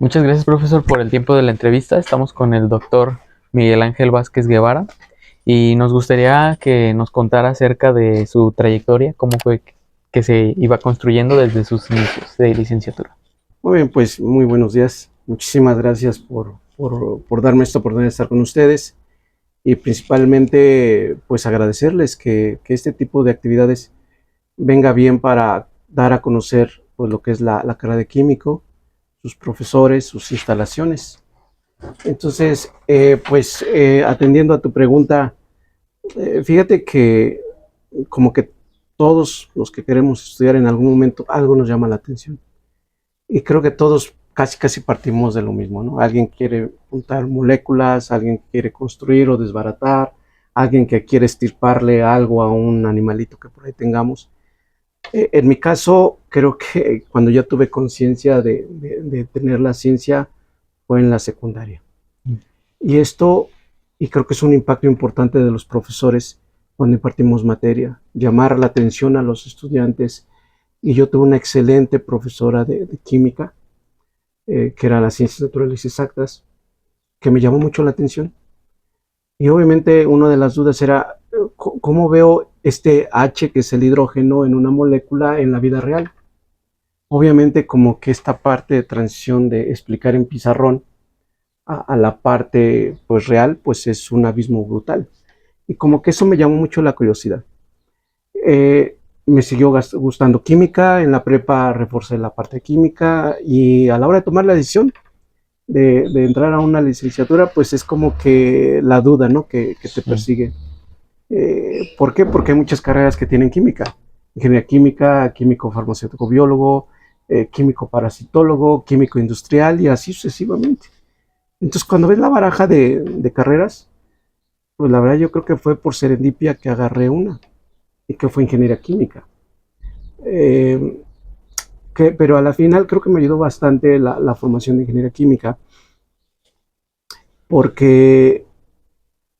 Muchas gracias, profesor, por el tiempo de la entrevista. Estamos con el doctor Miguel Ángel Vázquez Guevara y nos gustaría que nos contara acerca de su trayectoria, cómo fue que se iba construyendo desde sus inicios de licenciatura. Muy bien, pues muy buenos días. Muchísimas gracias por darme esta oportunidad de estar con ustedes y principalmente pues agradecerles que este tipo de actividades venga bien para dar a conocer pues lo que es la carrera de químico, sus profesores, sus instalaciones. Entonces, atendiendo a tu pregunta, fíjate que como que todos los que queremos estudiar en algún momento algo nos llama la atención. Y creo que todos casi partimos de lo mismo, ¿no? Alguien quiere juntar moléculas, alguien quiere construir o desbaratar, alguien que quiere estirparle algo a un animalito que por ahí tengamos. En mi caso, creo que cuando ya tuve conciencia de tener la ciencia fue en la secundaria. Y esto, y creo que es un impacto importante de los profesores cuando impartimos materia, llamar la atención a los estudiantes. Y yo tuve una excelente profesora de química, que era las ciencias naturales y exactas, que me llamó mucho la atención. Y obviamente una de las dudas era, ¿cómo veo este H, que es el hidrógeno, en una molécula en la vida real? Obviamente como que esta parte de transición de explicar en pizarrón a la parte pues real, pues es un abismo brutal. Y como que eso me llamó mucho la curiosidad. Me siguió gustando química, en la prepa reforcé la parte de química y a la hora de tomar la decisión de entrar a una licenciatura, pues es como que la duda, ¿no? Que te Sí. persigue. ¿Por qué? Porque hay muchas carreras que tienen química. Ingeniería química, químico farmacéutico biólogo, químico parasitólogo, químico industrial y así sucesivamente. Entonces, cuando ves la baraja de carreras, pues la verdad yo creo que fue por serendipia que agarré una y que fue ingeniería química. Eh, pero a la final creo que me ayudó bastante la formación de ingeniería química porque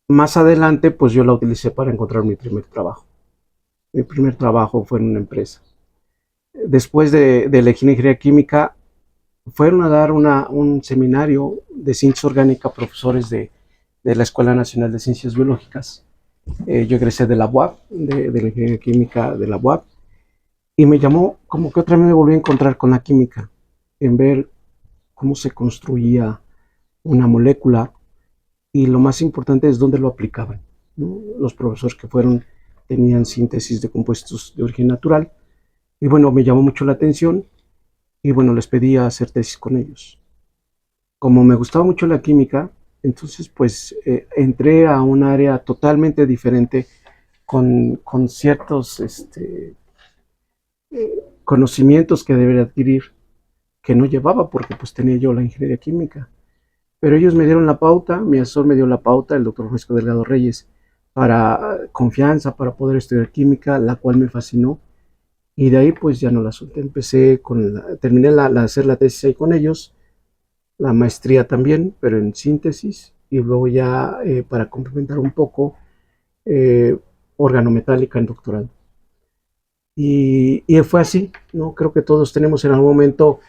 más adelante pues yo la utilicé para encontrar mi primer trabajo. Mi primer trabajo fue en una empresa. Después de elegir ingeniería química, fueron a dar un seminario de ciencia orgánica a profesores de la Escuela Nacional de Ciencias Biológicas. Yo egresé de la UAP, de la ingeniería química de la UAP, y me llamó como que otra vez me volví a encontrar con la química, en ver cómo se construía una molécula y lo más importante es dónde lo aplicaban, ¿no? Los profesores que fueron tenían síntesis de compuestos de origen natural y bueno, me llamó mucho la atención y bueno, les pedí hacer tesis con ellos. Como me gustaba mucho la química, entonces pues entré a un área totalmente diferente con ciertos conocimientos que debería adquirir que no llevaba porque pues tenía yo la ingeniería química. Pero ellos me dieron la pauta, mi asesor me dio la pauta, el doctor Francisco Delgado Reyes, para confianza, para poder estudiar química, la cual me fascinó. Y de ahí pues ya no la solté. Terminé hacer la tesis ahí con ellos, la maestría también, pero en síntesis. Y luego ya para complementar un poco, eh, organometálica en doctorado. Y fue así, ¿no? Creo que todos tenemos en algún momento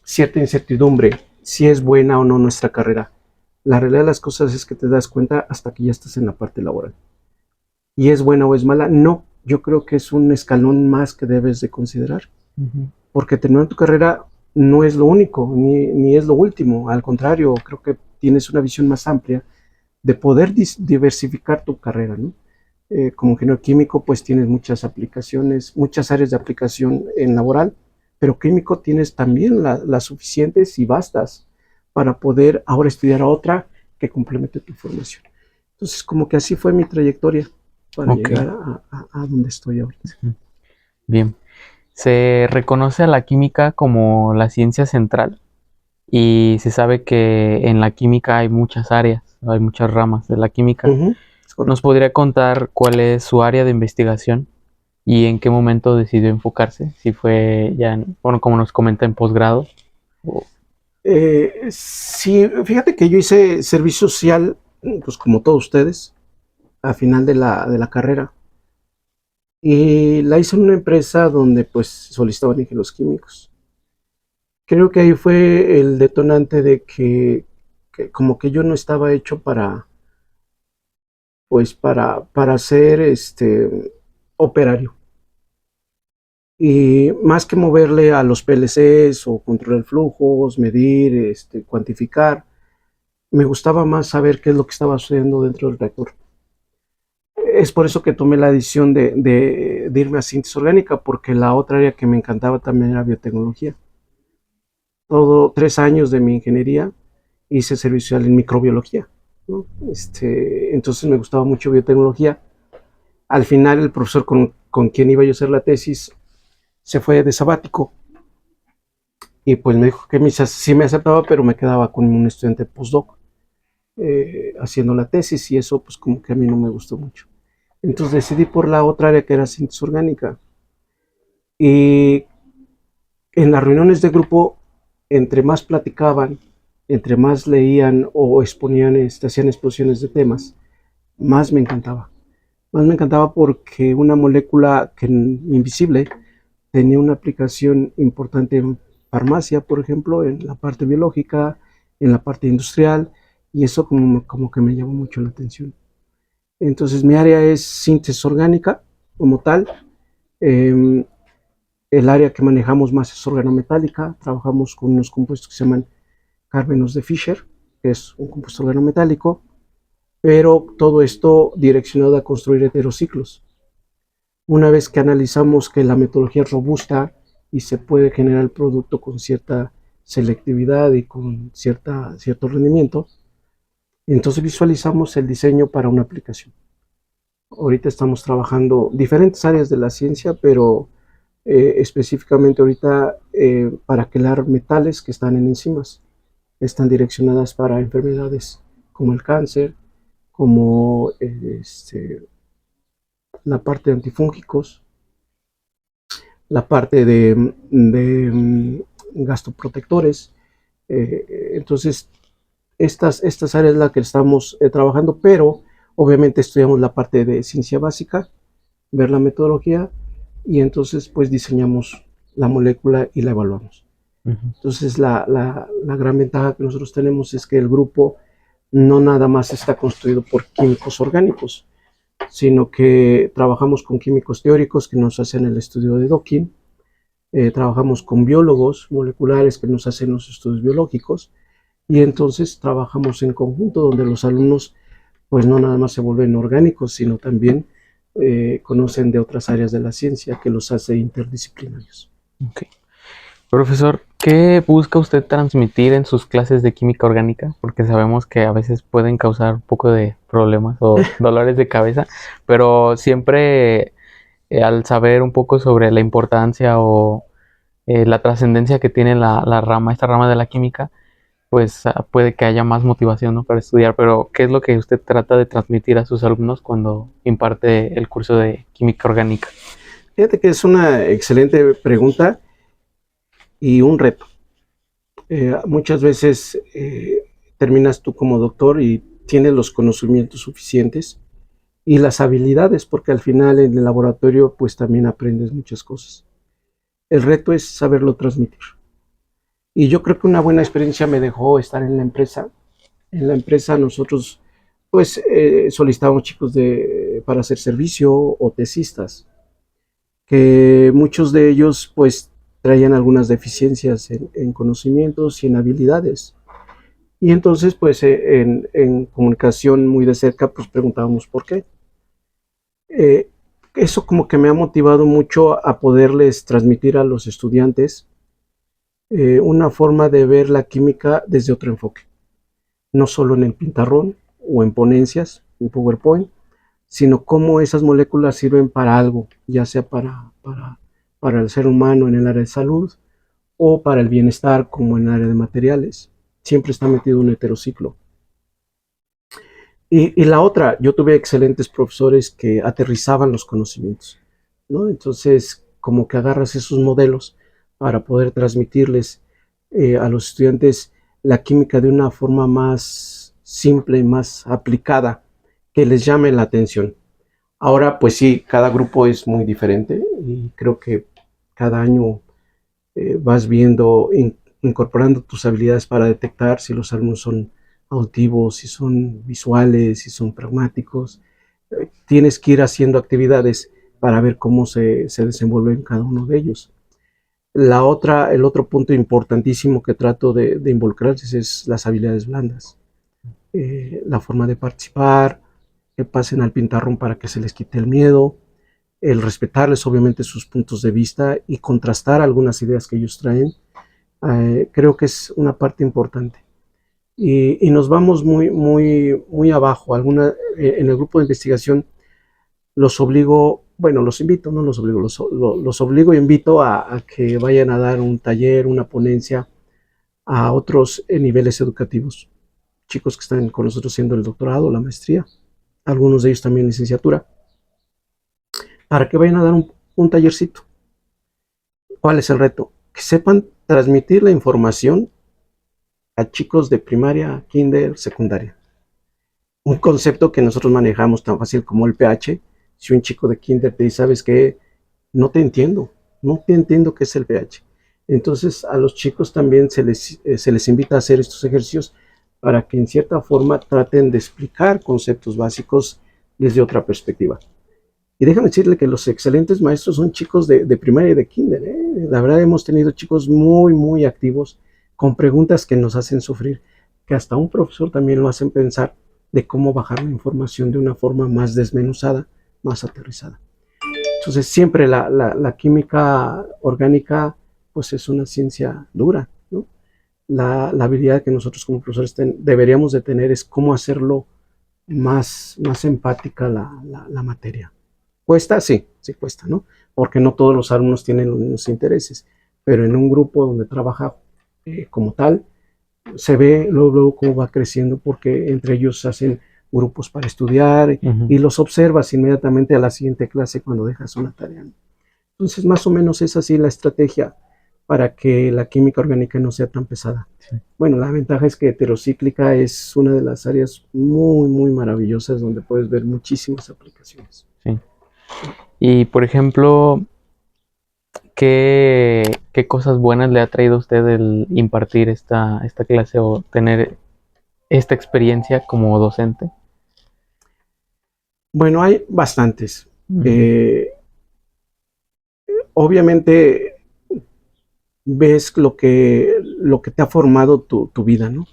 cierta incertidumbre si es buena o no nuestra carrera. La realidad de las cosas es que te das cuenta hasta que ya estás en la parte laboral. ¿Y es buena o es mala? No, yo creo que es un escalón más que debes de considerar, Ujú. porque terminar tu carrera no es lo único, ni es lo último, al contrario, creo que tienes una visión más amplia de poder diversificar tu carrera, ¿no? Como ingeniero químico, pues tienes muchas aplicaciones, muchas áreas de aplicación en laboral, pero químico tienes también las suficientes y vastas para poder ahora estudiar a otra que complemente tu formación. Entonces, como que así fue mi trayectoria para Ok. llegar a donde estoy ahorita. Ujú. Bien. Se reconoce a la química como la ciencia central y se sabe que en la química hay muchas áreas, hay muchas ramas de la química. Es ¿Nos correcto. podría contar cuál es su área de investigación y en qué momento decidió enfocarse? Si fue ya, bueno, como nos comenta en posgrado. o- Sí, fíjate que yo hice servicio social, pues como todos ustedes, a final de la carrera. Y la hice en una empresa donde pues solicitaban ingenieros químicos, Creo que ahí fue el detonante de que como que yo no estaba hecho pues para ser operario. Y más que moverle a los PLCs o controlar flujos, medir, cuantificar, me gustaba más saber qué es lo que estaba sucediendo dentro del reactor. Es por eso que tomé la decisión de irme a síntesis orgánica, porque la otra área que me encantaba también era biotecnología. Todo 3 años de mi ingeniería hice servicio en microbiología, ¿no? Entonces me gustaba mucho biotecnología. Al final el profesor con quien iba yo a hacer la tesis se fue de sabático y pues me dijo que sí me aceptaba, pero me quedaba con un estudiante postdoc haciendo la tesis, y eso pues como que a mí no me gustó mucho. Entonces decidí por la otra área, que era síntesis orgánica. Y en las reuniones de grupo, entre más platicaban, entre más leían o exponían, hacían exposiciones de temas, más me encantaba. Más me encantaba porque una molécula invisible tenía una aplicación importante en farmacia, por ejemplo, en la parte biológica, en la parte industrial, y eso como que me llamó mucho la atención. Entonces mi área es síntesis orgánica como tal. Eh, el área que manejamos más es organometálica. Trabajamos con unos compuestos que se llaman cárbenos de Fischer, que es un compuesto organometálico, pero todo esto direccionado a construir heterociclos. Una vez que analizamos que la metodología es robusta y se puede generar el producto con cierta selectividad y con cierto rendimiento, entonces visualizamos el diseño para una aplicación. Ahorita estamos trabajando diferentes áreas de la ciencia, pero específicamente ahorita para quelar metales que están en enzimas. Están direccionadas para enfermedades como el cáncer, como la parte de antifúngicos, la parte de gastoprotectores. Entonces, estas áreas es la que estamos trabajando, pero obviamente estudiamos la parte de ciencia básica, ver la metodología, y entonces pues diseñamos la molécula y la evaluamos. Entonces la gran ventaja que nosotros tenemos es que el grupo no nada más está construido por químicos orgánicos, sino que trabajamos con químicos teóricos que nos hacen el estudio de docking, trabajamos con biólogos moleculares que nos hacen los estudios biológicos, y entonces trabajamos en conjunto donde los alumnos pues no nada más se vuelven orgánicos, sino también conocen de otras áreas de la ciencia, que los hace interdisciplinarios. Ok. Profesor, ¿qué busca usted transmitir en sus clases de química orgánica? Porque sabemos que a veces pueden causar un poco de problemas o dolores de cabeza, pero siempre al saber un poco sobre la importancia o la trascendencia que tiene esta rama de la química, pues puede que haya más motivación, ¿no?, para estudiar. Pero ¿qué es lo que usted trata de transmitir a sus alumnos cuando imparte el curso de química orgánica? Fíjate que es una excelente pregunta y un reto. Muchas veces terminas tú como doctor y tienes los conocimientos suficientes y las habilidades, porque al final en el laboratorio pues también aprendes muchas cosas. El reto es saberlo transmitir. Y yo creo que una buena experiencia me dejó estar en la empresa. En la empresa nosotros pues solicitábamos chicos para hacer servicio o tesistas, que muchos de ellos pues traían algunas deficiencias en conocimientos y en habilidades. Y entonces pues en comunicación muy de cerca pues preguntábamos por qué. Eso como que me ha motivado mucho a poderles transmitir a los estudiantes una forma de ver la química desde otro enfoque, no solo en el pintarrón o en ponencias, en PowerPoint, sino cómo esas moléculas sirven para algo, ya sea para el ser humano en el área de salud o para el bienestar como en el área de materiales. Siempre está metido un heterociclo. Y la otra, yo tuve excelentes profesores que aterrizaban los conocimientos, ¿no? Entonces, como que agarras esos modelos para poder transmitirles a los estudiantes la química de una forma más simple y más aplicada, que les llame la atención. Ahora, pues sí, cada grupo es muy diferente y creo que cada año vas viendo incorporando tus habilidades para detectar si los alumnos son auditivos, si son visuales, si son pragmáticos. Tienes que ir haciendo actividades para ver cómo se desenvuelven cada uno de ellos. El otro punto importantísimo que trato de involucrarles es las habilidades blandas. La forma de participar, que pasen al pintarrón para que se les quite el miedo, el respetarles obviamente sus puntos de vista y contrastar algunas ideas que ellos traen. Creo que es una parte importante. Y nos vamos muy abajo. En el grupo de investigación los obligo, bueno, los invito, no los obligo, los obligo e invito a que vayan a dar un taller, una ponencia a otros niveles educativos. Chicos que están con nosotros haciendo el doctorado, la maestría, algunos de ellos también licenciatura, para que vayan a dar un tallercito. ¿Cuál es el reto? Que sepan transmitir la información a chicos de primaria, kinder, secundaria. Un concepto que nosotros manejamos tan fácil como el pH. Si un chico de kinder te dice, ¿sabes qué? No te entiendo qué es el pH. Entonces a los chicos también se les invita a hacer estos ejercicios para que en cierta forma traten de explicar conceptos básicos desde otra perspectiva. Y déjame decirle que los excelentes maestros son chicos de primaria y de kinder. La verdad hemos tenido chicos muy activos con preguntas que nos hacen sufrir, que hasta un profesor también lo hacen pensar de cómo bajar la información de una forma más desmenuzada, más aterrizada. Entonces siempre la química orgánica pues es una ciencia dura, ¿no? La habilidad que nosotros como profesores deberíamos de tener es cómo hacerlo más empática la materia. ¿Cuesta? Sí cuesta, ¿no? Porque no todos los alumnos tienen los mismos intereses, pero en un grupo donde trabaja como tal, se ve luego cómo va creciendo porque entre ellos hacen grupos para estudiar y los observas inmediatamente a la siguiente clase cuando dejas una tarea. Entonces, más o menos es así la estrategia para que la química orgánica no sea tan pesada. Sí. Bueno, la ventaja es que heterocíclica es una de las áreas muy maravillosas donde puedes ver muchísimas aplicaciones. Sí. Y, por ejemplo, ¿qué cosas buenas le ha traído a usted el impartir esta clase o tener esta experiencia como docente? Bueno, hay bastantes. Obviamente ves lo que te ha formado tu vida, ¿no?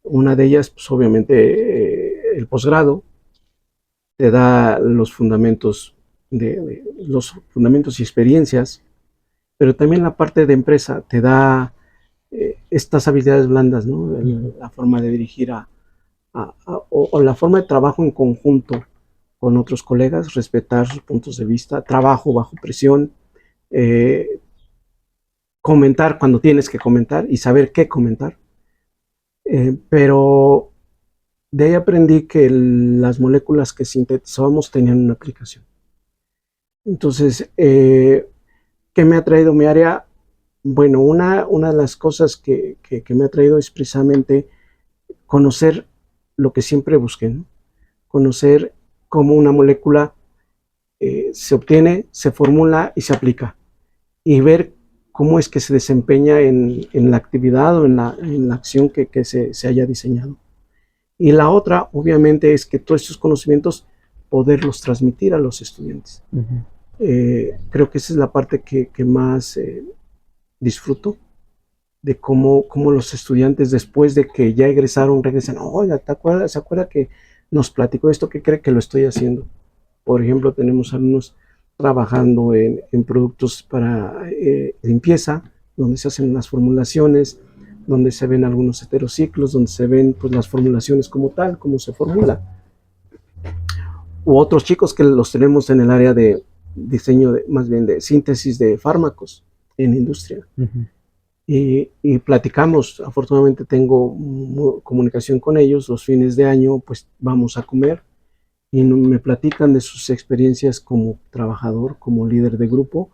Una de ellas, pues obviamente el posgrado te da los fundamentos los fundamentos y experiencias, pero también la parte de empresa te da estas habilidades blandas, ¿no? La forma de dirigir o la forma de trabajo en conjunto con otros colegas, respetar sus puntos de vista, trabajo bajo presión, comentar cuando tienes que comentar y saber qué comentar. Pero de ahí aprendí que las moléculas que sintetizábamos tenían una aplicación. Entonces, ¿qué me ha traído mi área? Bueno, una de las cosas que me ha traído es precisamente conocer lo que siempre busqué, ¿no? Conocer cómo una molécula se obtiene, se formula y se aplica. Y ver cómo es que se desempeña en la actividad o en la acción que se haya diseñado. Y la otra, obviamente, es que todos estos conocimientos poderlos transmitir a los estudiantes. Creo que esa es la parte que más disfruto, de cómo los estudiantes después de que ya egresaron regresan, oiga, ¿se acuerda que nos platicó esto? ¿Qué cree que lo estoy haciendo? Por ejemplo, tenemos alumnos trabajando en productos para limpieza, donde se hacen las formulaciones, donde se ven algunos heterociclos, donde se ven pues, las formulaciones como tal, cómo se formula. U otros chicos que los tenemos en el área de diseño, más bien de síntesis de fármacos en industria. Y platicamos, afortunadamente tengo comunicación con ellos, los fines de año pues vamos a comer y me platican de sus experiencias como trabajador, como líder de grupo.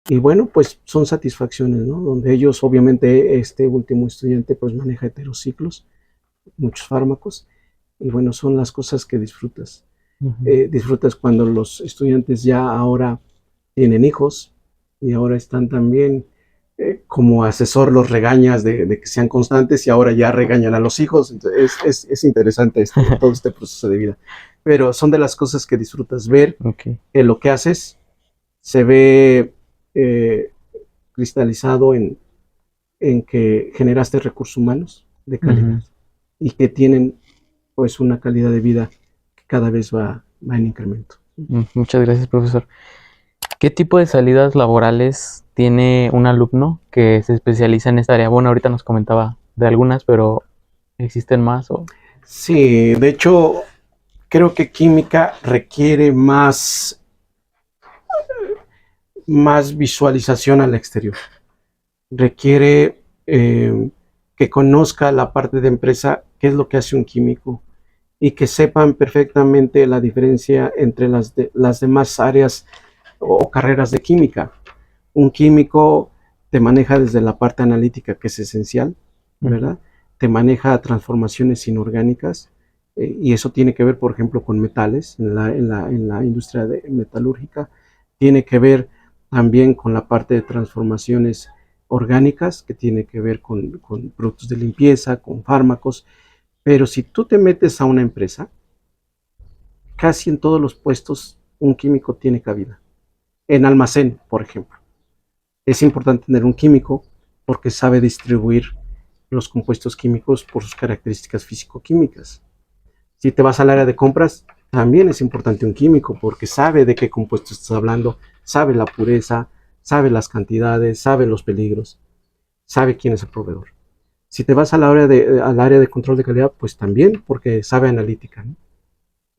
Y bueno, pues son satisfacciones, ¿no? Donde ellos, obviamente, este último estudiante pues maneja heterociclos, muchos fármacos, y bueno, son las cosas que disfrutas. Disfrutas cuando los estudiantes ya ahora tienen hijos y ahora están también como asesor los regañas de que sean constantes y ahora ya regañan a los hijos. Entonces, es interesante todo este proceso de vida. Pero son de las cosas que disfrutas ver, Ok. que lo que haces se ve cristalizado en que generaste recursos humanos de calidad Ujú. y que tienen pues una calidad de vida que cada vez va en incremento. Muchas gracias, profesor. ¿Qué tipo de salidas laborales tiene un alumno que se especializa en esta área? Bueno, ahorita nos comentaba de algunas, pero ¿existen más? O... Sí, de hecho, creo que química requiere más visualización al exterior. Requiere que conozca la parte de empresa, qué es lo que hace un químico y que sepan perfectamente la diferencia entre las demás áreas o carreras de química. Un químico te maneja desde la parte analítica, que es esencial, Ujú. ¿verdad? Te maneja transformaciones inorgánicas, y eso tiene que ver, por ejemplo, con metales en la industria metalúrgica. Tiene que ver también con la parte de transformaciones orgánicas, que tiene que ver con productos de limpieza, con fármacos. Pero si tú te metes a una empresa, casi en todos los puestos un químico tiene cabida. En almacén, por ejemplo. Es importante tener un químico porque sabe distribuir los compuestos químicos por sus características físico-químicas. Si te vas al área de compras, también es importante un químico porque sabe de qué compuesto estás hablando, sabe la pureza, sabe las cantidades, sabe los peligros, sabe quién es el proveedor. Si te vas al área de control de calidad, pues también porque sabe analítica, ¿no?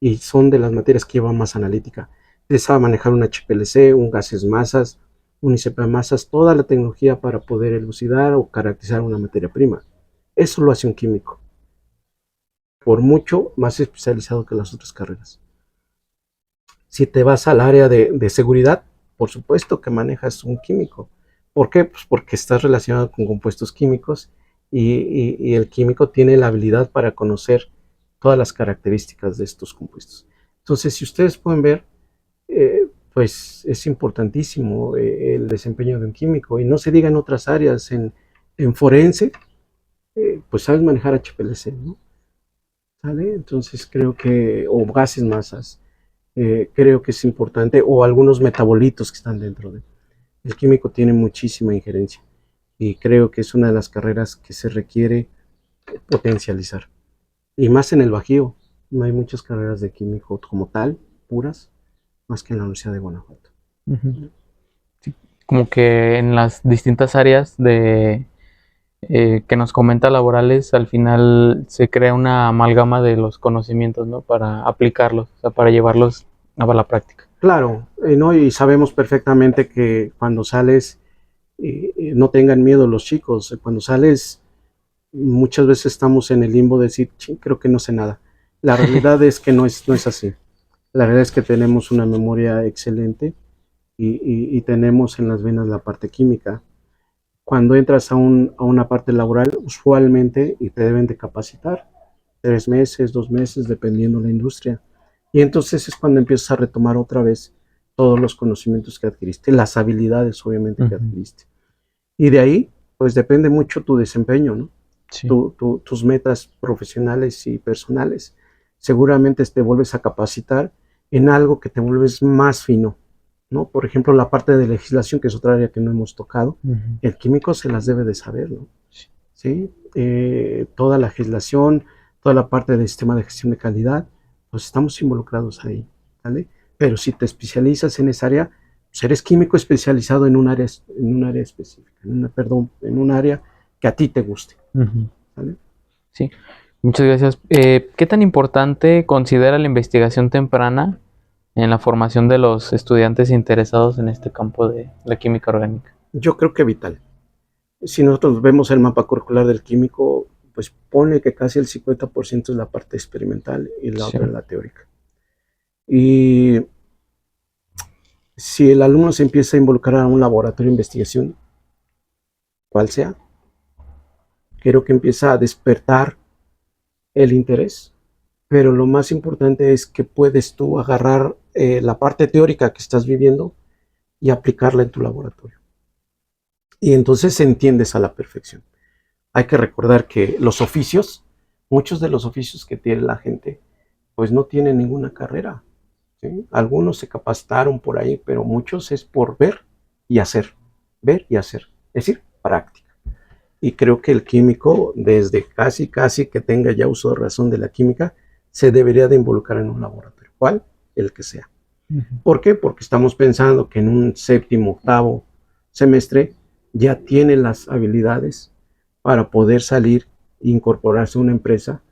Y son de las materias que llevan más analítica. Él sabe manejar un HPLC, un gases masas, un ICP masas, toda la tecnología para poder elucidar o caracterizar una materia prima. Eso lo hace un químico, por mucho más especializado que las otras carreras. Si te vas al área de seguridad, por supuesto que manejas un químico. ¿Por qué? Pues porque estás relacionado con compuestos químicos y el químico tiene la habilidad para conocer todas las características de estos compuestos. Entonces, si ustedes pueden ver, pues es importantísimo el desempeño de un químico y no se diga en otras áreas, en forense, pues sabes manejar HPLC, ¿no? ¿Sale? Entonces creo que, o gases masas, creo que es importante, o algunos metabolitos que están dentro de. El químico tiene muchísima injerencia y creo que es una de las carreras que se requiere potencializar. Y más en el Bajío, no hay muchas carreras de químico como tal, puras, más que en la Universidad de Guanajuato. Ujú. Sí, como que en las distintas áreas de que nos comenta laborales, al final se crea una amalgama de los conocimientos, ¿no? Para aplicarlos, o sea, para llevarlos a la práctica. Claro, ¿no? Y sabemos perfectamente que cuando sales, no tengan miedo los chicos, cuando sales muchas veces estamos en el limbo de decir, creo que no sé nada. La realidad es que no es así. La realidad es que tenemos una memoria excelente y tenemos en las venas la parte química. Cuando entras a una parte laboral, usualmente, y te deben de capacitar, 3 meses, 2 meses, dependiendo de la industria. Y entonces es cuando empiezas a retomar otra vez todos los conocimientos que adquiriste, las habilidades obviamente que Ujú. adquiriste. Y de ahí, pues depende mucho tu desempeño, ¿no? Sí. Tus metas profesionales y personales. Seguramente te vuelves a capacitar en algo que te vuelves más fino, ¿no? Por ejemplo, la parte de legislación, que es otra área que no hemos tocado, Ujú. el químico se las debe de saber, ¿no? Sí. ¿Sí? Toda la legislación, toda la parte del sistema de gestión de calidad, pues estamos involucrados ahí, ¿vale? Pero si te especializas en esa área, pues eres químico especializado en un área específica, perdón, en un área que a ti te guste, Ujú. ¿vale? Sí. Muchas gracias. ¿Qué tan importante considera la investigación temprana en la formación de los estudiantes interesados en este campo de la química orgánica? Yo creo que vital. Si nosotros vemos el mapa curricular del químico, pues pone que casi el 50% es la parte experimental y la Sí. otra es la teórica. Y si el alumno se empieza a involucrar a un laboratorio de investigación, cual sea, creo que empieza a despertar el interés. Pero lo más importante es que puedes tú agarrar la parte teórica que estás viviendo y aplicarla en tu laboratorio. y entonces entiendes a la perfección. Hay que recordar que los oficios, muchos de los oficios que tiene la gente, pues no tienen ninguna carrera, ¿sí? Algunos se capacitaron por ahí, pero muchos es por y hacer, ver y hacer, es decir, práctica. Y creo que el químico, desde casi que tenga ya uso de razón de la química, se debería de involucrar en un laboratorio. ¿Cuál? El que sea. ¿Por qué? Porque estamos pensando que en un séptimo, octavo semestre ya tiene las habilidades para poder salir e incorporarse a una empresa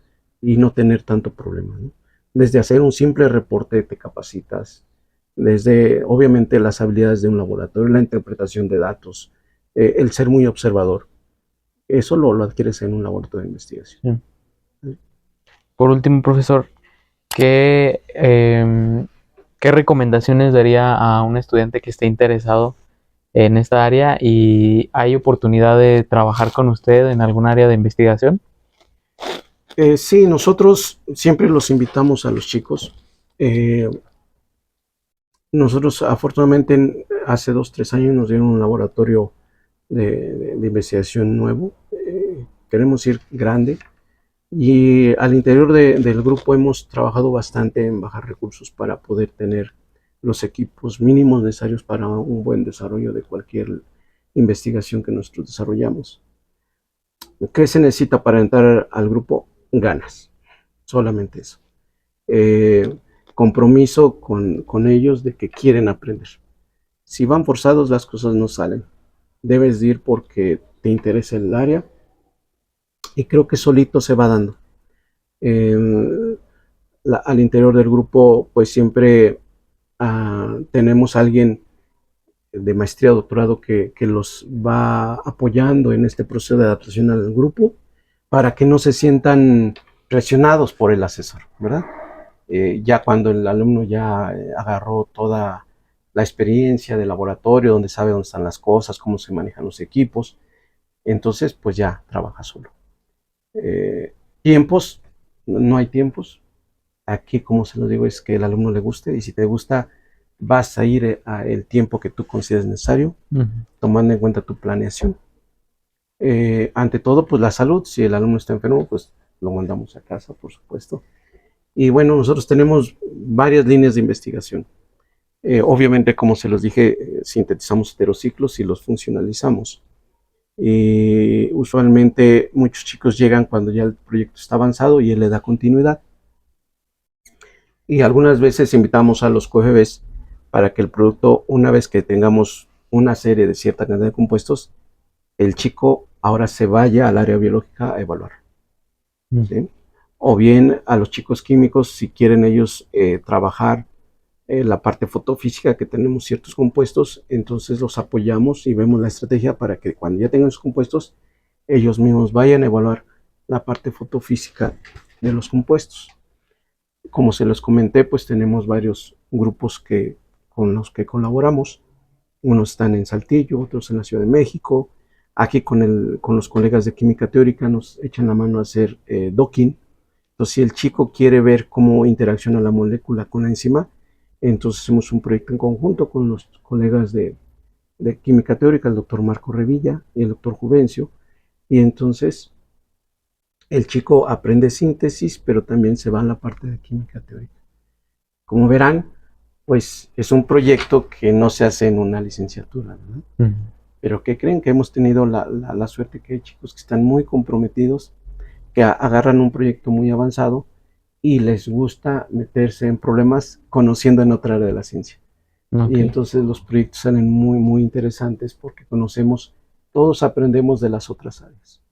y no tener tanto problema, ¿no? Desde hacer un simple reporte te capacitas, desde obviamente las habilidades de un laboratorio, la interpretación de datos, el ser muy observador. Eso lo adquieres en un laboratorio de investigación. Sí. Por último, profesor, ¿qué recomendaciones daría a un estudiante que esté interesado en esta área y hay oportunidad de trabajar con usted en algún área de investigación? Sí, nosotros siempre los invitamos a los chicos. Nosotros afortunadamente hace 2, 3 años nos dieron un laboratorio de investigación nuevo. Queremos ir grande y al interior del grupo hemos trabajado bastante en bajar recursos para poder tener los equipos mínimos necesarios para un buen desarrollo de cualquier investigación que nosotros desarrollamos. ¿Qué se necesita para entrar al grupo? Ganas, solamente eso. Compromiso con ellos de que quieren aprender. Si van forzados, las cosas no salen. Debes ir porque te interesa el área y creo que solito se va dando. Al interior del grupo, pues siempre tenemos a alguien de maestría o doctorado que los va apoyando en este proceso de adaptación al grupo para que no se sientan presionados por el asesor, ¿verdad? Ya cuando el alumno ya agarró toda la experiencia de laboratorio, donde sabe dónde están las cosas, cómo se manejan los equipos, entonces pues ya trabaja solo. Tiempos, no hay tiempos. Aquí, como se lo digo, es que el alumno le guste y si te gusta, vas a ir el tiempo que tú consideres necesario, tomando en cuenta tu planeación. Ante todo, pues la salud. Si el alumno está enfermo, pues lo mandamos a casa, por supuesto. Y bueno, nosotros tenemos varias líneas de investigación. Obviamente, como se los dije, sintetizamos heterociclos y los funcionalizamos. Y usualmente muchos chicos llegan cuando ya el proyecto está avanzado y él le da continuidad. Y algunas veces invitamos a los QFBs para que el producto, una vez que tengamos una serie de cierta cantidad de compuestos, el chico ahora se vaya al área biológica a evaluar. ¿Sí? O bien a los chicos químicos, si quieren ellos trabajar la parte fotofísica, que tenemos ciertos compuestos, entonces los apoyamos y vemos la estrategia para que cuando ya tengan sus compuestos, ellos mismos vayan a evaluar la parte fotofísica de los compuestos. Como se los comenté, pues tenemos varios grupos con los que colaboramos. Unos están en Saltillo, otros en la Ciudad de México. Aquí con los colegas de química teórica nos echan la mano a hacer docking. Entonces, si el chico quiere ver cómo interacciona la molécula con la enzima, entonces hacemos un proyecto en conjunto con los colegas de química teórica, el doctor Marco Revilla y el doctor Juvencio. Y entonces el chico aprende síntesis, pero también se va a la parte de química teórica. Como verán, pues es un proyecto que no se hace en una licenciatura, ¿no? Pero que creen que hemos tenido la suerte que hay chicos que están muy comprometidos, que agarran un proyecto muy avanzado y les gusta meterse en problemas conociendo en otra área de la ciencia. Y entonces los proyectos salen muy interesantes porque todos aprendemos de las otras áreas.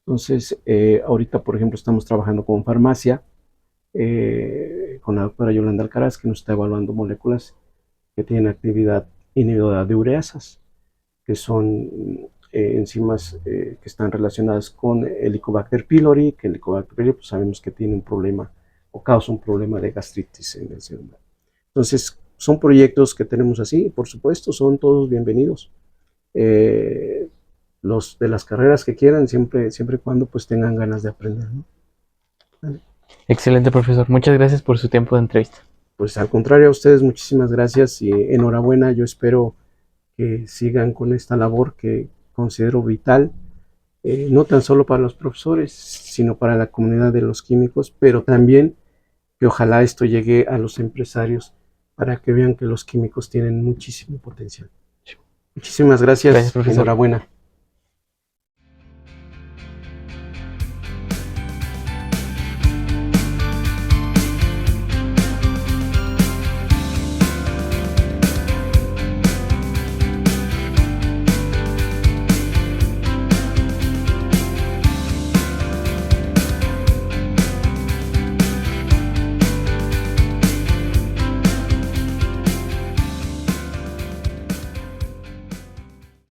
Entonces, ahorita, por ejemplo, estamos trabajando con farmacia, con la doctora Yolanda Alcaraz, que nos está evaluando moléculas que tienen actividad inhibidora de ureasas, que son enzimas que están relacionadas con el Helicobacter pylori, que el Helicobacter pylori pues sabemos que tiene un problema o causa un problema de gastritis en el ser humano. Entonces, son proyectos que tenemos así, por supuesto, son todos bienvenidos. Los de las carreras que quieran, siempre y cuando pues tengan ganas de aprender, ¿no? Vale. Excelente, profesor. Muchas gracias por su tiempo de entrevista. Pues al contrario a ustedes, muchísimas gracias y enhorabuena. Yo espero que sigan con esta labor que considero vital, no tan solo para los profesores, sino para la comunidad de los químicos, pero también que ojalá esto llegue a los empresarios para que vean que los químicos tienen muchísimo potencial. Muchísimas gracias, Gracias, profesor. enhorabuena.